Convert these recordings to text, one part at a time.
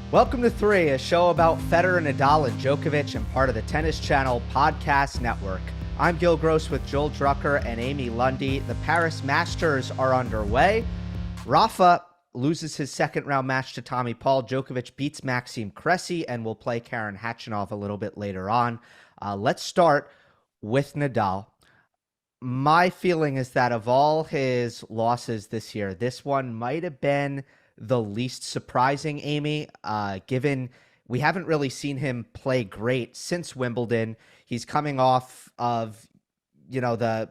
Welcome to Three, a show about Federer, Nadal, and Djokovic, and part of the Tennis Channel podcast network. I'm Gill with Joel Drucker and Amy Lundy. The Paris Masters are underway. Rafa loses his second-round match to Tommy Paul. Djokovic beats Maxime Cressy, and will play Khachanov a little bit later on. Let's start with Nadal. My feeling is that of all his losses this year, this one might have been the least surprising, Amy, given we haven't really seen him play great since Wimbledon. He's coming off of, the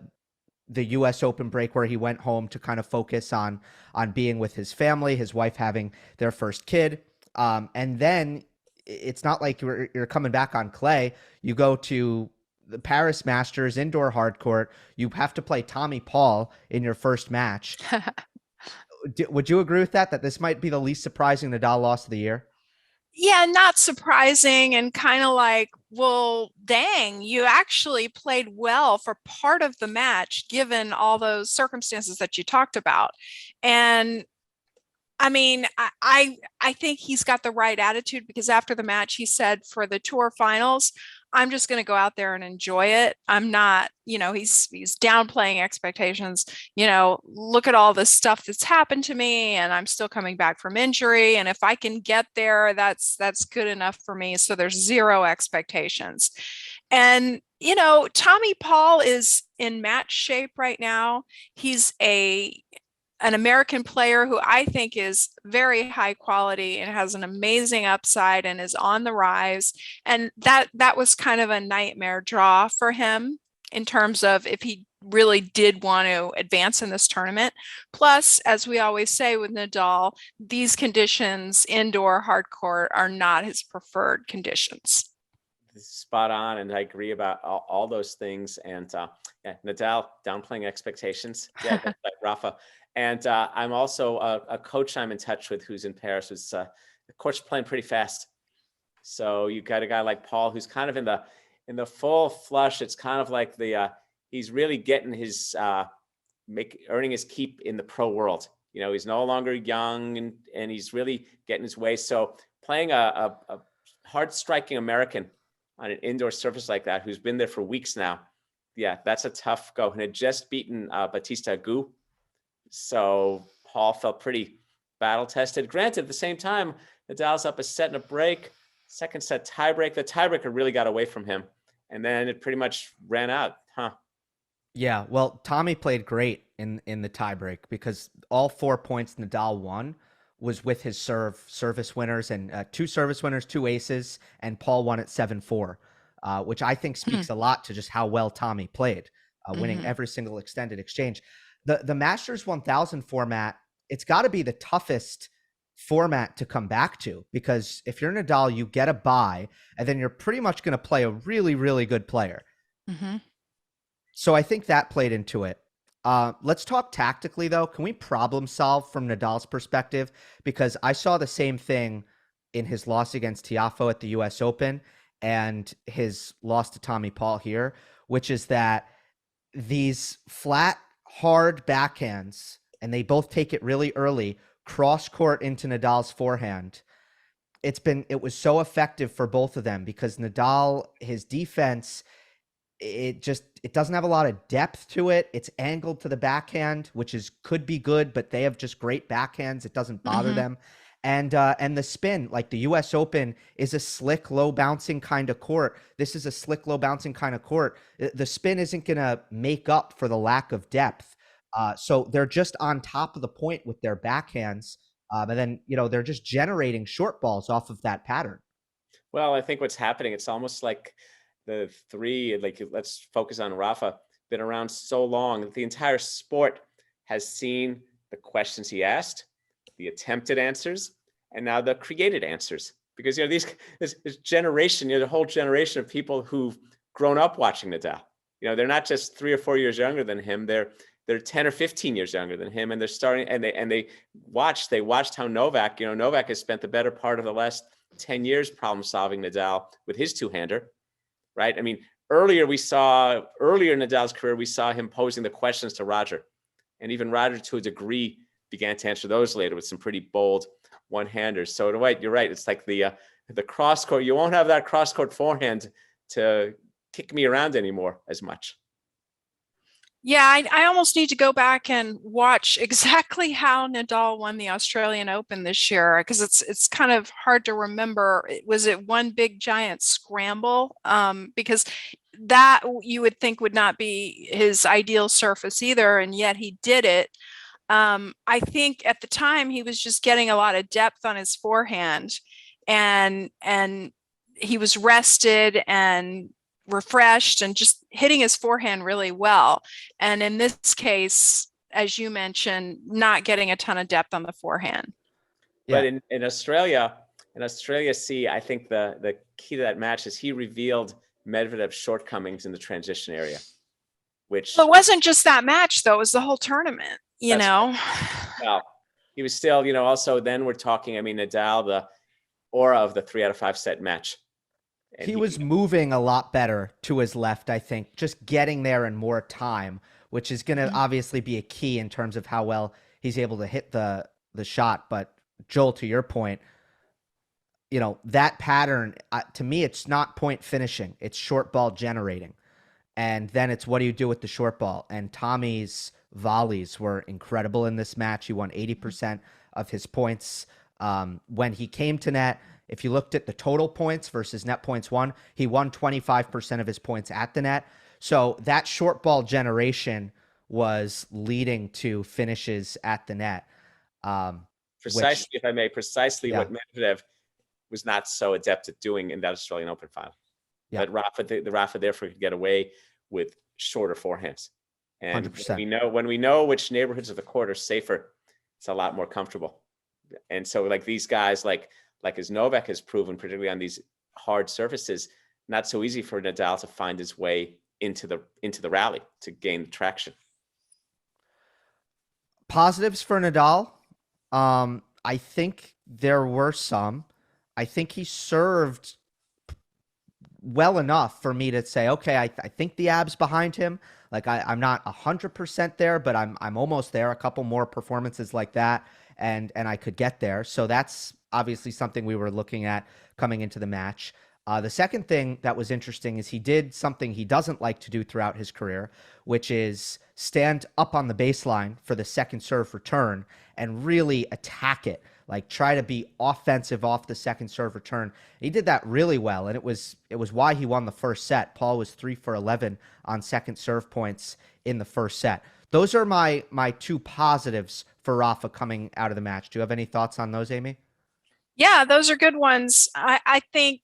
U.S. Open break where he went home to kind of focus on being with his family, his wife having their first kid. And then it's not like you're coming back on clay. You go to the Paris Masters, indoor hard court. You have to play Tommy Paul in your first match. Would you agree with that this might be the least surprising Nadal loss of the year? Yeah, not surprising, and kind of like, well, dang, you actually played well for part of the match, given all those circumstances that you talked about. And I mean, I think he's got the right attitude, because after the match, he said for the tour finals, I'm just going to go out there and enjoy it. I'm not, he's downplaying expectations. Look at all the stuff that's happened to me, and I'm still coming back from injury. And if I can get there, that's good enough for me. So there's zero expectations. And, Tommy Paul is in match shape right now. He's an American player who I think is very high quality and has an amazing upside and is on the rise. And that was kind of a nightmare draw for him in terms of if he really did want to advance in this tournament. Plus, as we always say with Nadal, these conditions, indoor hard court, are not his preferred conditions. Spot on, and I agree about all those things. And Nadal downplaying expectations. Yeah, that's like Rafa. And I'm also a coach I'm in touch with who's in Paris. Who's the court's playing pretty fast. So you got a guy like Paul who's kind of in the full flush. It's kind of like he's really getting his earning his keep in the pro world. He's no longer young, and he's really getting his way. So playing a hard striking American on an indoor surface like that, who's been there for weeks now, yeah, that's a tough go. And had just beaten Bautista Agut. So Paul felt pretty battle tested. Granted, at the same time, Nadal's up a set and a break. Second set tiebreak. The tiebreaker really got away from him, and then it pretty much ran out. Yeah, well, Tommy played great in the tiebreak, because all 4 points Nadal won was with his service winners, and 2 service winners, 2 aces, and Paul won at 7-4, which I think speaks a lot to just how well Tommy played, winning every single extended exchange. The Masters 1000 format, it's got to be the toughest format to come back to, because if you're Nadal, you get a bye, and then you're pretty much going to play a really, really good player. So I think that played into it. Let's talk tactically, though. Can we problem solve from Nadal's perspective? Because I saw the same thing in his loss against Tiafoe at the U.S. Open and his loss to Tommy Paul here, which is that these flat, hard backhands, and they both take it really early, cross court into Nadal's forehand. It was so effective for both of them, because Nadal, his defense, it doesn't have a lot of depth to it. It's angled to the backhand, which could be good, but they have just great backhands. It doesn't bother them. And the spin, like the U.S. Open, is a slick, low bouncing kind of court. This is a slick, low bouncing kind of court. The spin isn't going to make up for the lack of depth. So they're just on top of the point with their backhands. And then, they're just generating short balls off of that pattern. Well, I think what's happening, it's almost like the three, let's focus on Rafa, been around so long that the entire sport has seen the questions he asked, the attempted answers, and now the created answers. Because this generation, the whole generation of people who've grown up watching Nadal. They're not just 3 or 4 years younger than him. They're 10 or 15 years younger than him, and they're starting. And they watched how Novak. Novak has spent the better part of the last 10 years problem solving Nadal with his two-hander, right? I mean, earlier in Nadal's career, we saw him posing the questions to Roger, and even Roger, to a degree, began to answer those later with some pretty bold one-handers. So you're right. It's like the cross court. You won't have that cross court forehand to kick me around anymore as much. Yeah, I almost need to go back and watch exactly how Nadal won the Australian Open this year, because it's kind of hard to remember. Was it one big giant scramble? Because that you would think would not be his ideal surface either, and yet he did it. I think at the time he was just getting a lot of depth on his forehand, and he was rested and refreshed and just hitting his forehand really well. And in this case, as you mentioned, not getting a ton of depth on the forehand. But in Australia, see, I think the key to that match is he revealed Medvedev's shortcomings in the transition area, which Well, it wasn't just that match though, it was the whole tournament, you know. Well, he was still, also then we're talking, I mean, Nadal, the aura of the 3 out of 5 set match. And he was moving a lot better to his left, I think, just getting there in more time, which is going to obviously be a key in terms of how well he's able to hit the shot. But Joel, to your point, that pattern, to me, it's not point finishing. It's short ball generating. And then it's what do you do with the short ball? And Tommy's volleys were incredible in this match. He won 80% of his points. When he came to net, if you looked at the total points versus net points won, he won 25% of his points at the net. So that short ball generation was leading to finishes at the net. Precisely, if I may, what Medvedev was not so adept at doing in that Australian Open final. Yeah. But Rafa therefore could get away with shorter forehands. And 100%. When we know which neighborhoods of the court are safer, it's a lot more comfortable. And so like these guys, like as Novak has proven, particularly on these hard surfaces, not so easy for Nadal to find his way into the rally to gain traction. Positives for Nadal. I think there were some. I think he served well enough for me to say, okay, I think the ab's behind him. Like I'm not 100% there, but I'm almost there. A couple more performances like that, and I could get there. So that's obviously something we were looking at coming into the match. The second thing that was interesting is he did something he doesn't like to do throughout his career, which is stand up on the baseline for the second serve return and really attack it. Like try to be offensive off the second serve return. He did that really well, and it was why he won the first set. Paul was 3 for 11 on second serve points in the first set. Those are my two positives for Rafa coming out of the match. Do you have any thoughts on those, Amy? Yeah, those are good ones. I think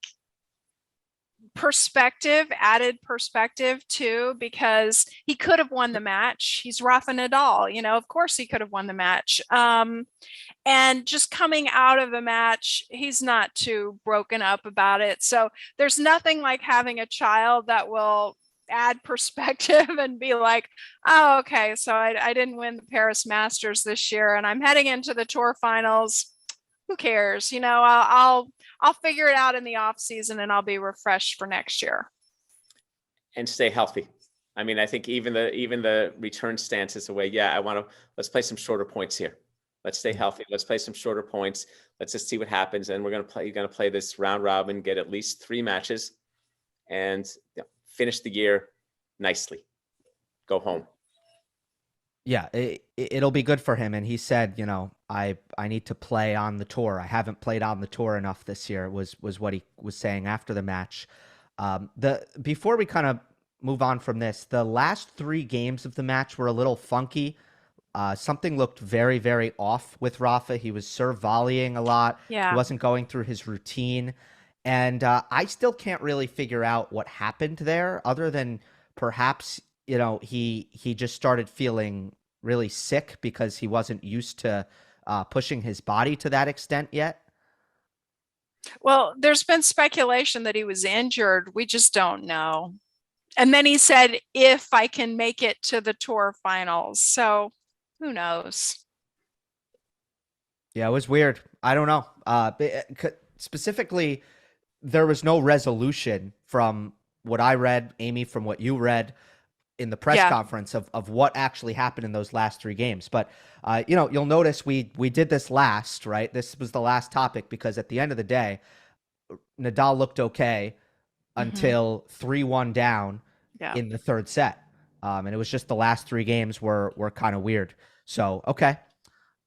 added perspective too, because he could have won the match. He's Rafa Nadal, of course he could have won the match. And just coming out of the match, he's not too broken up about it. So there's nothing like having a child that will add perspective and be like, oh, okay, so I didn't win the Paris Masters this year and I'm heading into the tour finals. Who cares? I'll figure it out in the off season and I'll be refreshed for next year. And stay healthy. I mean, I think even the return stance is a way. Yeah, let's play some shorter points here. Let's stay healthy. Let's play some shorter points. Let's just see what happens. And you're going to play this round robin, get at least 3 matches, and finish the year nicely. Go home. Yeah, it'll be good for him. And he said, I need to play on the tour. I haven't played on the tour enough this year, was what he was saying after the match. Before we kind of move on from this, the last 3 games of the match were a little funky. Something looked very, very off with Rafa. He was serve volleying a lot. Yeah. He wasn't going through his routine. And I still can't really figure out what happened there, other than perhaps, he just started feeling really sick because he wasn't used to pushing his body to that extent yet. Well, there's been speculation that he was injured. We just don't know. And then he said, if I can make it to the tour finals. So who knows? Yeah, it was weird. I don't know. Specifically, there was no resolution from what I read, Amy, from what you read. in the press Yeah. conference of what actually happened in those last 3 games. But, you'll notice we did this last, right? This was the last topic because at the end of the day, Nadal looked okay until 3-1 down Yeah. in the third set. And it was just the last 3 games were kind of weird. So, okay.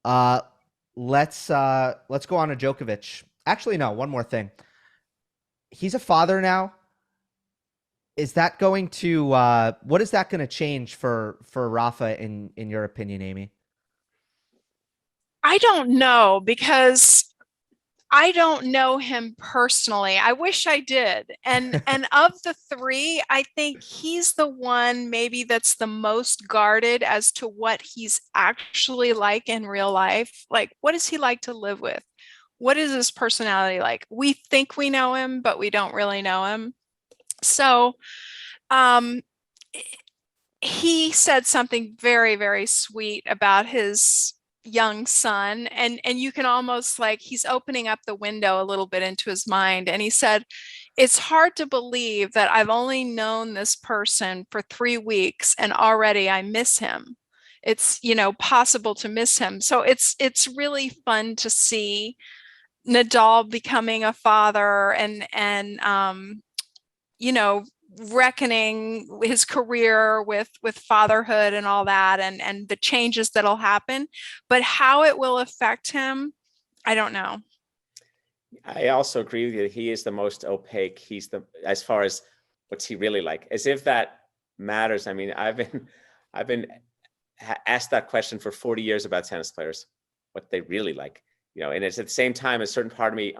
Let's go on to Djokovic. Actually, no, one more thing. He's a father now. Is that going to what is that going to change for Rafa in your opinion, Amy? I don't know because I don't know him personally. I wish I did. And of the three, I think he's the one maybe that's the most guarded as to what he's actually like in real life. Like, what is he like to live with? What is his personality like? We think we know him, but we don't really know him. So, um, he said something very, very sweet about his young son, and you can almost like he's opening up the window a little bit into his mind. And he said, it's hard to believe that I've only known this person for 3 weeks and already I miss him. It's, possible to miss him. So it's really fun to see Nadal becoming a father and you know, reckoning his career with fatherhood and all that, and the changes that'll happen. But how it will affect him, I don't know. I also agree with you. He is the most opaque. As far as what's he really like, as if that matters. I mean, I've been asked that question for 40 years about tennis players, what they really like, and it's at the same time, a certain part of me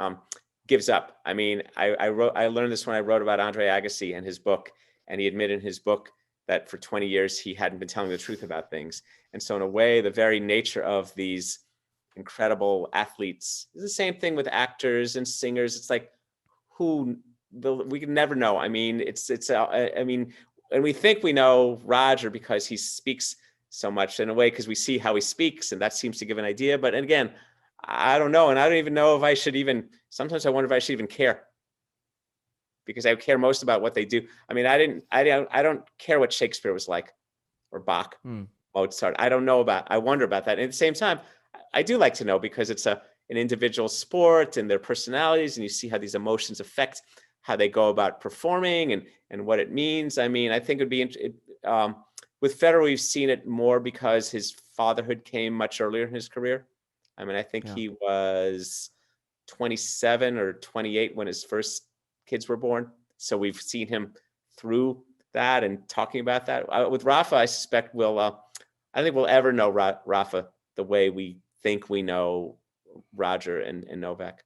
gives up. I mean, I learned this when I wrote about Andre Agassi and his book, and he admitted in his book that for 20 years he hadn't been telling the truth about things. And so in a way, the very nature of these incredible athletes is the same thing with actors and singers. It's like, we can never know. I mean, and we think we know Roger because he speaks so much in a way, because we see how he speaks, and that seems to give an idea. But again, I don't know. And I don't even know if I should sometimes I wonder if I should even care, because I care most about what they do. I mean, I don't care what Shakespeare was like, or Bach, Mozart. I wonder about that. And at the same time, I do like to know, because it's an individual sport and their personalities, and you see how these emotions affect how they go about performing and what it means. I mean, I think it'd be with Federer, we've seen it more because his fatherhood came much earlier in his career. I mean, I think he was 27 or 28 when his first kids were born. So we've seen him through that and talking about that. With Rafa, I suspect I don't think we'll ever know Rafa the way we think we know Roger and Novak.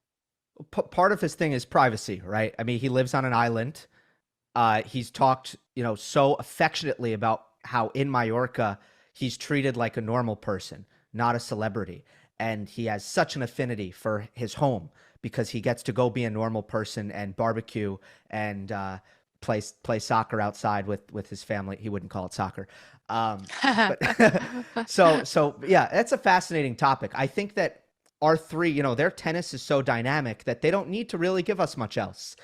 Part of his thing is privacy, right? I mean, he lives on an island. He's talked, so affectionately about how in Mallorca he's treated like a normal person, not a celebrity. And he has such an affinity for his home because he gets to go be a normal person and barbecue and play soccer outside with his family. He wouldn't call it soccer. But so yeah, that's a fascinating topic. I think that our three, their tennis is so dynamic that they don't need to really give us much else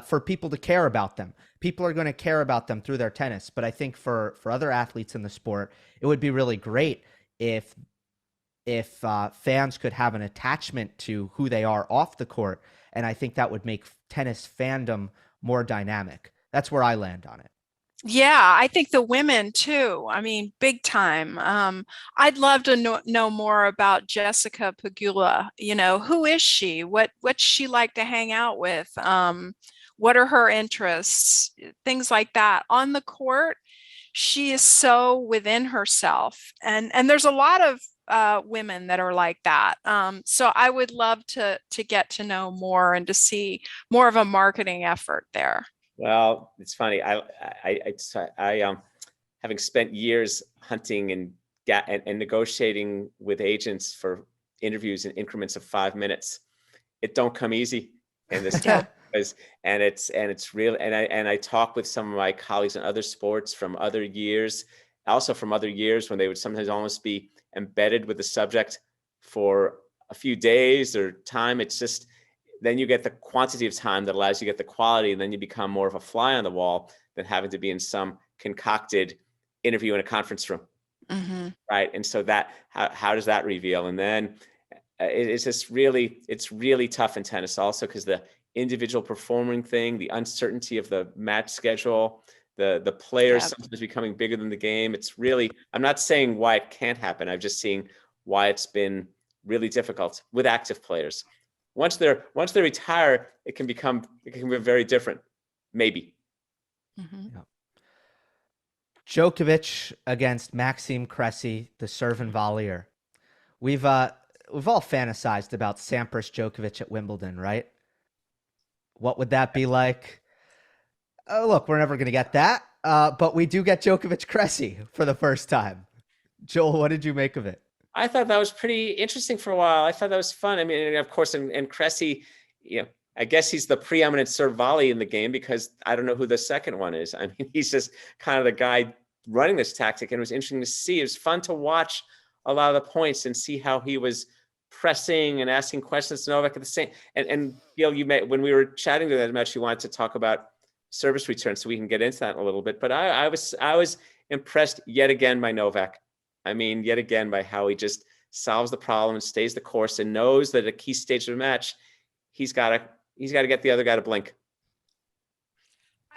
for people to care about them. People are going to care about them through their tennis. But I think for other athletes in the sport, it would be really great if fans could have an attachment to who they are off the court. And I think that would make tennis fandom more dynamic. That's where I land on it. Yeah, I think the women too. I mean, big time. I'd love to know more about Jessica Pegula. Who is she? What's she like to hang out with? What are her interests? Things like that. On the court, she is so within herself, and there's a lot of women that are like that. So I would love to get to know more and to see more of a marketing effort there. Well, it's funny. I having spent years hunting and negotiating with agents for interviews in increments of 5 minutes. It don't come easy in this Yeah. and it's real. And I talk with some of my colleagues in other sports from other years, also from other years when they would sometimes almost be embedded with the subject for a few days or time. It's just, then you get the quantity of time that allows you to get the quality, and then you become more of a fly on the wall than having to be in some concocted interview in a conference room, right? And so that how does that reveal? And then it's just really, it's really tough in tennis also because the individual performing thing, the uncertainty of the match schedule, the players sometimes becoming bigger than the game. It's really, I'm not saying why it can't happen. I'm just seeing why it's been really difficult with active players. Once they retire, it can be very different, maybe. Yeah. Djokovic against Maxime Cressy, the serve and volleyer. We've all fantasized about Sampras Djokovic at Wimbledon, right? What would that be like? Look, we're never going to get that, but we do get Djokovic Cressy for the first time. Joel, what did you make of it? I thought that was pretty interesting for a while. I thought that was fun. I mean, of course, and Cressy, I guess he's the preeminent serve volley in the game because I don't know who the second one is. I mean, he's just kind of the guy running this tactic, and it was interesting to see. It was fun to watch a lot of the points and see how he was pressing and asking questions to Novak at the same. And Gill, when we were chatting to that match, you wanted to talk about service return, so we can get into that in a little bit. But I was impressed yet again by Novak. I mean, yet again by how he just solves the problem and stays the course and knows that at a key stage of the match, he's got to get the other guy to blink.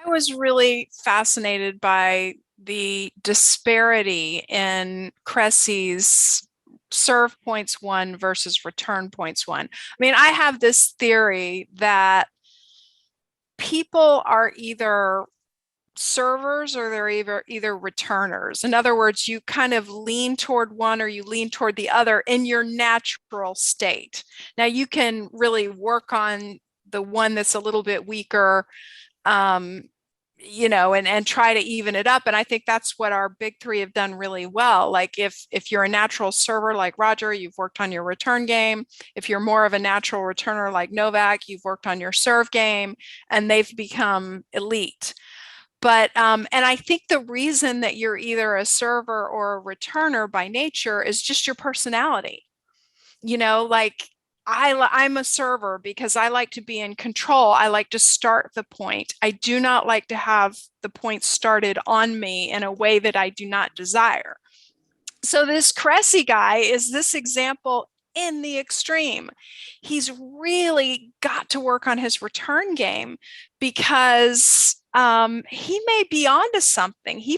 I was really fascinated by the disparity in Cressy's serve points won versus return points won. I mean, I have this theory that people are either servers or they're either returners. In other words, you kind of lean toward one or you lean toward the other in your natural state. Now you can really work on the one that's a little bit weaker, and try to even it up. And I think that's what our big three have done really well. Like if you're a natural server like Roger, you've worked on your return game. If you're more of a natural returner like Novak, you've worked on your serve game, and they've become elite. But, and I think the reason that you're either a server or a returner by nature is just your personality. Like I'm a server because I like to be in control. I like to start the point. I do not like to have the point started on me in a way that I do not desire. So this Cressy guy is this example in the extreme. He's really got to work on his return game because he may be onto something. He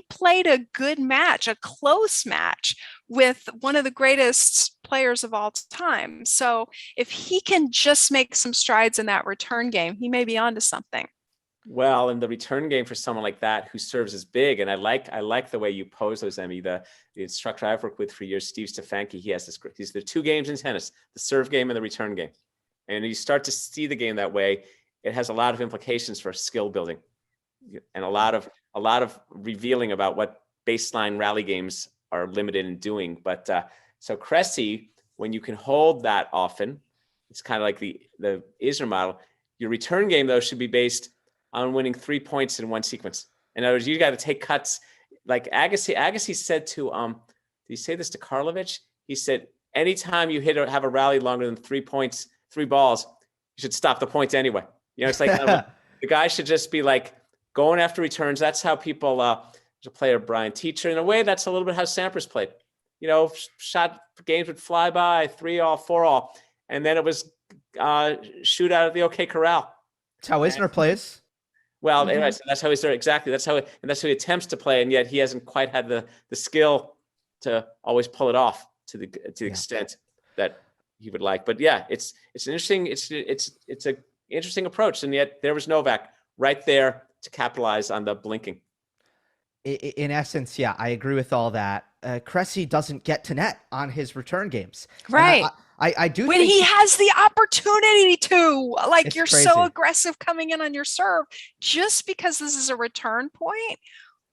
played a good match, a close match with one of the greatest players of all time. So if he can just make some strides in that return game, he may be onto something. Well, in the return game for someone like that who serves as big, and I like the way you pose those, Emmy. The instructor I've worked with for years, Steve Stefanki, he has this. There are two games in tennis: the serve game and the return game. And you start to see the game that way, it has a lot of implications for skill building, and a lot of revealing about what baseline rally games are limited in doing. But so Cressy, when you can hold that often, it's kind of like the Isner model. Your return game though should be based on winning 3 points in one sequence. In other words, you got to take cuts. Like Agassi said to, did he say this to Karlovic? He said, anytime you have a rally longer than 3 points, 3 balls, you should stop the point anyway. It's like the guy should just be like going after returns. That's how people, there's a player, Brian Teacher. In a way, that's a little bit how Sampras played. Shot games would fly by, 3-all, 4-all. And then it was shoot out of the OK Corral. That's how Isner plays. Well, anyway, so that's how he started. Exactly. That's how he attempts to play. And yet he hasn't quite had the skill to always pull it off to the extent that he would like. But yeah, it's an interesting, it's an interesting approach. And yet there was Novak right there to capitalize on the blinking. In essence, yeah, I agree with all that. Cressy doesn't get to net on his return games. Right. I do when think he has the opportunity to, like, you're crazy. so aggressive coming in on your serve just because this is a return point.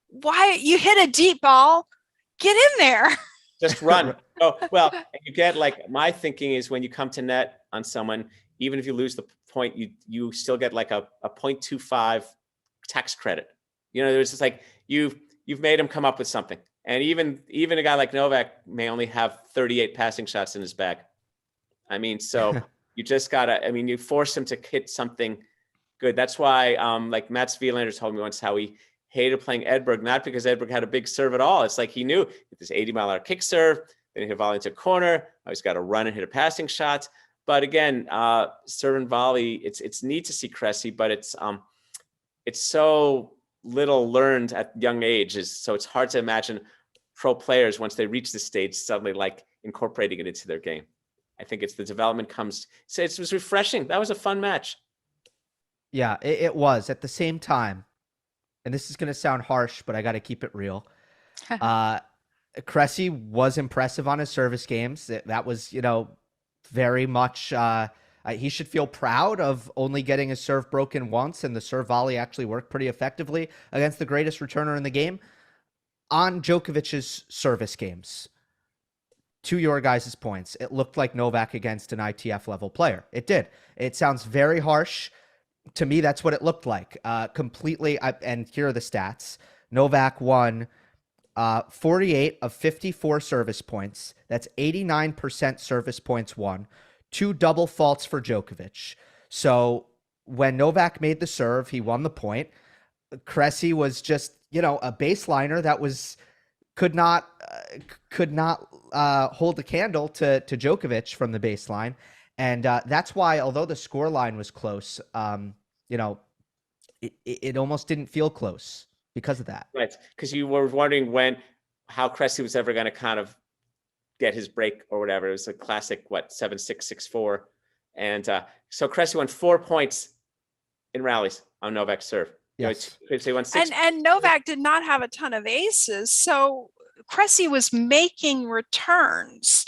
Why you hit a deep ball, get in there. Just run. Oh, well, you get, like, my thinking is when you come to net on someone, even if you lose the point, you still get like a 0.25 tax credit. There's just like you've made him come up with something. And even a guy like Novak may only have 38 passing shots in his bag. I mean, so you just gotta, you force him to hit something good. That's why, like Mats Wilander told me once how he hated playing Edberg, not because Edberg had a big serve at all. It's like he knew this 80-mile-an-hour kick serve, then he hit a volley into a corner. He's got to run and hit a passing shot. But again, serve and volley, it's neat to see Cressy, but it's so little learned at young ages. So it's hard to imagine pro players, once they reach this stage, suddenly like incorporating it into their game. I think it's the development comes. So it was refreshing. That was a fun match. Yeah, it was. At the same time, and this is going to sound harsh, but I got to keep it real. Cressy was impressive on his service games. That was, very much, he should feel proud of only getting his serve broken once, and the serve volley actually worked pretty effectively against the greatest returner in the game. On Djokovic's service games, to your guys' points, it looked like Novak against an ITF level player. It did. It sounds very harsh. To me, that's what it looked like. Completely. And here are the stats. Novak won 48 of 54 service points. That's 89% service points won. 2 double faults for Djokovic. So when Novak made the serve, he won the point. Cressy was just, a baseliner that could not hold a candle to Djokovic from the baseline. And that's why, although the score line was close, it almost didn't feel close because of that. Right, because you were wondering how Cressy was ever going to kind of get his break or whatever. It was a classic, 7-6, 6-4. And so Cressy won 4 points in rallies on Novak's serve. Yes. He won 6. And Novak did not have a ton of aces, so Cressy was making returns.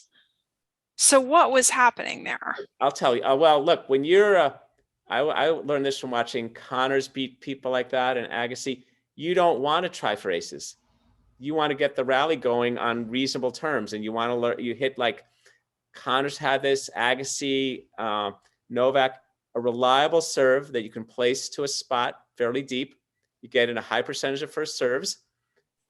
So what was happening there? I'll tell you. Well, look, when you're, I learned this from watching Connors beat people like that and Agassi. You don't want to try for aces. You want to get the rally going on reasonable terms, and you want to learn. You hit like Connors had this, Agassi, Novak, a reliable serve that you can place to a spot fairly deep. You get in a high percentage of first serves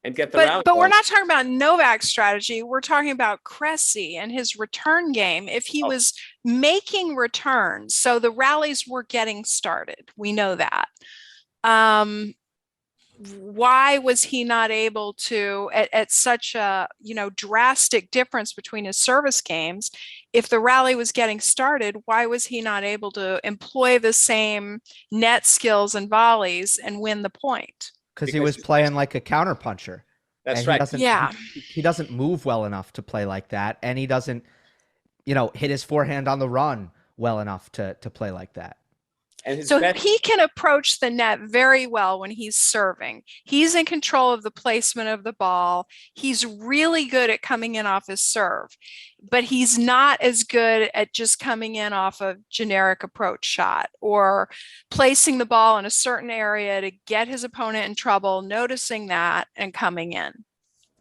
and get the rally. But we're not talking about Novak's strategy. We're talking about Cressy and his return game. If he was making returns, so the rallies were getting started. We know that. Why was he not able to, at such a drastic difference between his service games, if the rally was getting started, why was he not able to employ the same net skills and volleys and win the point? Because he was playing like a counterpuncher. That's right. He doesn't move well enough to play like that, and he doesn't, hit his forehand on the run well enough to play like that. So he can approach the net very well when he's serving. He's in control of the placement of the ball. He's really good at coming in off his serve, but he's not as good at just coming in off a generic approach shot or placing the ball in a certain area to get his opponent in trouble, noticing that and coming in.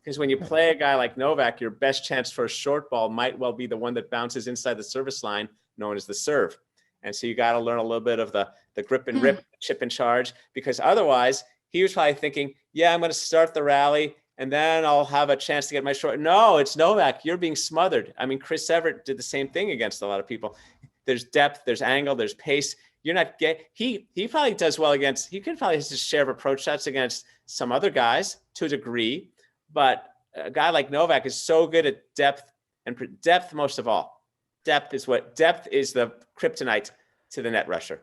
Because when you play a guy like Novak, your best chance for a short ball might well be the one that bounces inside the service line, known as the serve. And so you got to learn a little bit of the grip and rip, chip and charge, because otherwise he was probably thinking, yeah, I'm going to start the rally and then I'll have a chance to get my short. No, it's Novak. You're being smothered. I mean, Chris Evert did the same thing against a lot of people. There's depth, there's angle, there's pace. You're not he probably does well against, he can probably have his share of approach shots against some other guys to a degree, but a guy like Novak is so good at depth, and depth most of all. Depth is the kryptonite to the net rusher.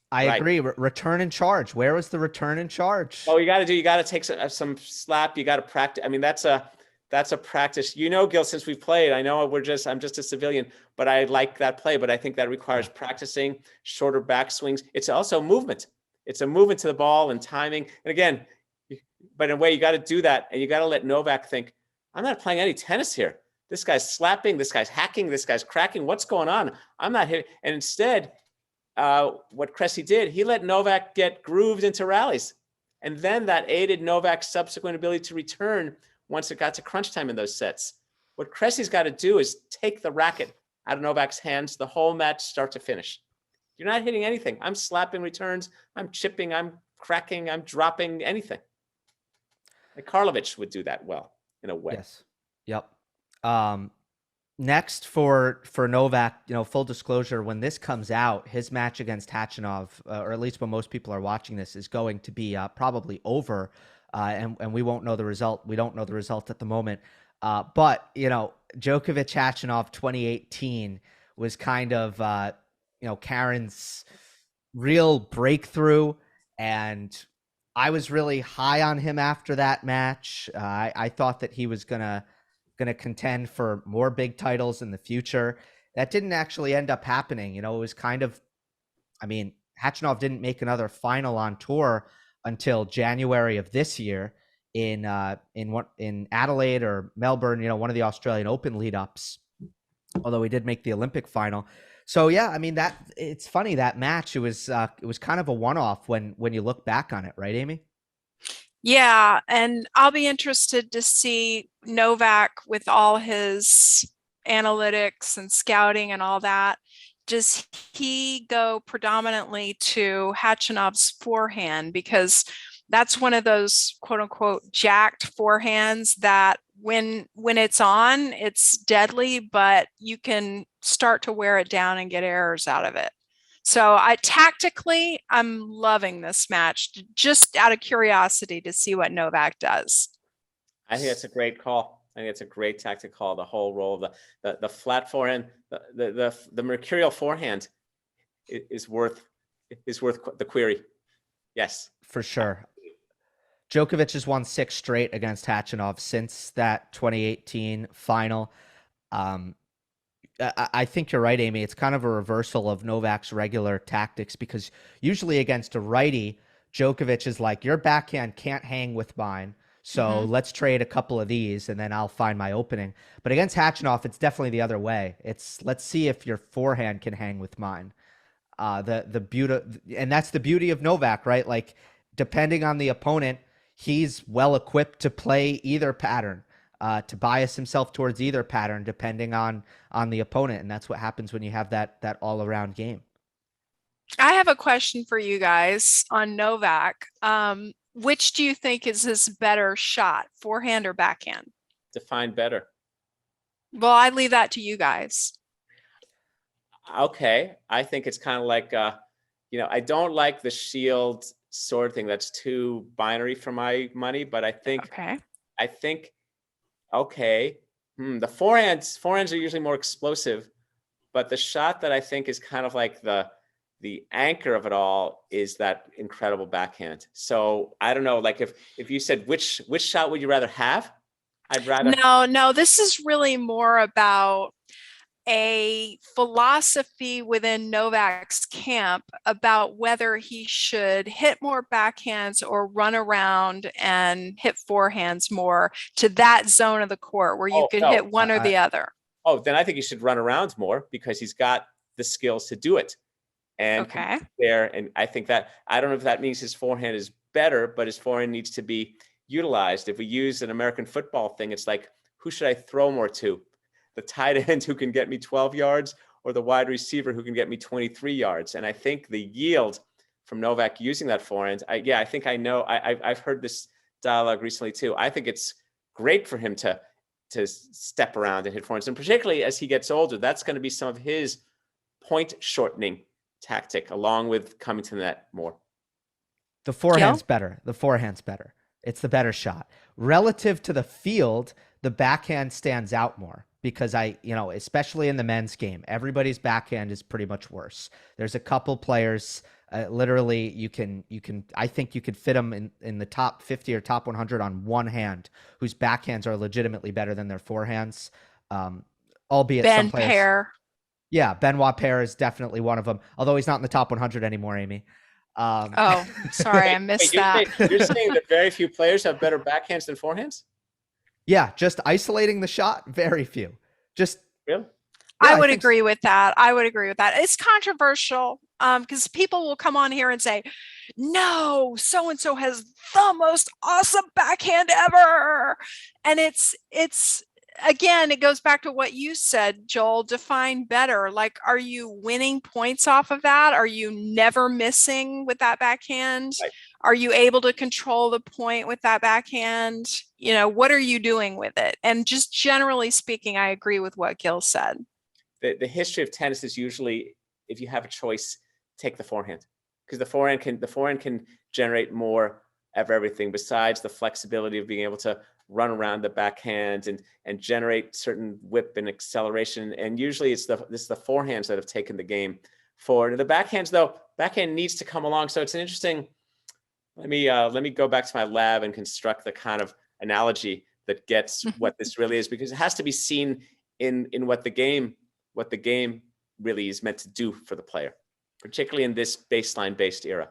I agree. Return and charge. Where was the return and charge? Oh, you got to take some slap. You got to practice. I mean, that's a practice. Gil, since we've played, I know I'm just a civilian, but I like that play. But I think that requires practicing shorter back swings. It's also movement. It's a movement to the ball and timing. And again, but in a way, you got to do that, and you got to let Novak think, I'm not playing any tennis here. This guy's slapping, this guy's hacking, this guy's cracking. What's going on? I'm not hitting. And instead, what Cressy did, he let Novak get grooved into rallies. And then that aided Novak's subsequent ability to return once it got to crunch time in those sets. What Cressy's got to do is take the racket out of Novak's hands the whole match, start to finish. You're not hitting anything. I'm slapping returns. I'm chipping. I'm cracking. I'm dropping anything. Like Karlovic would do that well, in a way. Yes. Yep. Next for Novak, full disclosure, when this comes out, his match against Khachanov, or at least when most people are watching this, is going to be probably over, and we won't know the result. We don't know the result at the moment. But Djokovic Khachanov 2018 was kind of Karen's real breakthrough, and I was really high on him after that match. I thought that he was gonna contend for more big titles in the future. That didn't actually end up happening. It was kind of, Khachanov didn't make another final on tour until January of this year in Adelaide or Melbourne, one of the Australian Open lead ups. Although he did make the Olympic final. So yeah, that it's funny, that match, it was kind of a one-off when you look back on it, right, Amy? Yeah, and I'll be interested to see Novak with all his analytics and scouting and all that. Does he go predominantly to Khachanov's forehand? Because that's one of those quote unquote jacked forehands that when it's on, it's deadly, but you can start to wear it down and get errors out of it. So tactically, I'm loving this match just out of curiosity to see what Novak does. I think that's a great call. I think it's a great tactic call. The whole role of the flat forehand, the mercurial forehand is worth the query. Yes, for sure. Djokovic has won 6 straight against Khachanov since that 2018 final. I think you're right, Amy. It's kind of a reversal of Novak's regular tactics, because usually against a righty, Djokovic is like, your backhand can't hang with mine, so let's trade a couple of these and then I'll find my opening. But against Khachanov, it's definitely the other way. It's, let's see if your forehand can hang with mine. The beauty, and that's the beauty of Novak, right? Like, depending on the opponent, he's well equipped to play either pattern. To bias himself towards either pattern depending on the opponent, and that's what happens when you have that all-around game. I have a question for you guys on Novak. Which do you think is his better shot, forehand or backhand? Define better. Well, I leave that to you guys. Okay, I think it's kind of like I don't like the shield sword thing. That's too binary for my money, but I think the forehands are usually more explosive, but the shot that I think is kind of like the anchor of it all is that incredible backhand. So I don't know, like if you said which shot would you rather have? I'd rather No, this is really more about a philosophy within Novak's camp about whether he should hit more backhands or run around and hit forehands more to that zone of the court where you could hit one or the other. Oh, then I think he should run around more because he's got the skills to do it. And there, and I think that, I don't know if that means his forehand is better, but his forehand needs to be utilized. If we use an American football thing, it's like, who should I throw more to? The tight end who can get me 12 yards or the wide receiver who can get me 23 yards. And I think the yield from Novak using that forehand, I think I know, I've heard this dialogue recently too. I think it's great for him to step around and hit forehands. And particularly as he gets older, that's going to be some of his point shortening tactic, along with coming to the net more. The forehand's better. The forehand's better. It's the better shot. Relative to the field, the backhand stands out more. Because especially in the men's game, everybody's backhand is pretty much worse. There's a couple players, literally, I think you could fit them in the top 50 or top 100 on one hand, whose backhands are legitimately better than their forehands. Albeit some players. Paire. Yeah, Benoit Paire is definitely one of them, although he's not in the top 100 anymore, Amy. Oh, sorry, I missed that. You're saying that very few players have better backhands than forehands? Yeah, just isolating the shot, very few. Just really? Yeah, I would agree with that. It's controversial because people will come on here and say, no, so-and-so has the most awesome backhand ever. And it's again, it goes back to what you said, Joel. Define better. Like, are you winning points off of that? Are you never missing with that backhand? Right. Are you able to control the point with that backhand? You know, what are you doing with it? And just generally speaking, I agree with what Gill said. The history of tennis is usually, if you have a choice, take the forehand, because the forehand can generate more of everything besides the flexibility of being able to run around the backhand and generate certain whip and acceleration. And usually it's the forehands that have taken the game forward. The backhands, though, backhand needs to come along. So it's an interesting. Let me go back to my lab and construct the kind of analogy that gets what this really is, because it has to be seen in what the game really is meant to do for the player, particularly in this baseline-based era.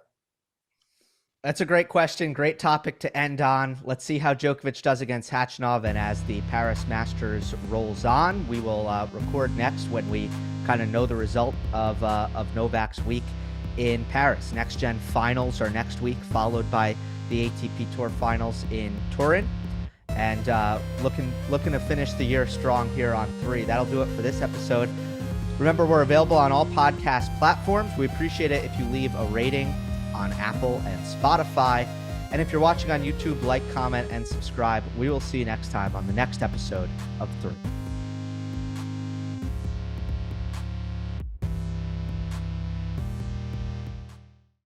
That's a great question. Great topic to end on. Let's see how Djokovic does against Khachanov. And as the Paris Masters rolls on, we will record next when we kind of know the result of Novak's week in Paris. Next Gen finals are next week, followed by the ATP Tour finals in Turin. And looking to finish the year strong here on 3. That'll do it for this episode. Remember, we're available on all podcast platforms. We appreciate it if you leave a rating on Apple and Spotify. And if you're watching on YouTube, like, comment, and subscribe. We will see you next time on the next episode of 3.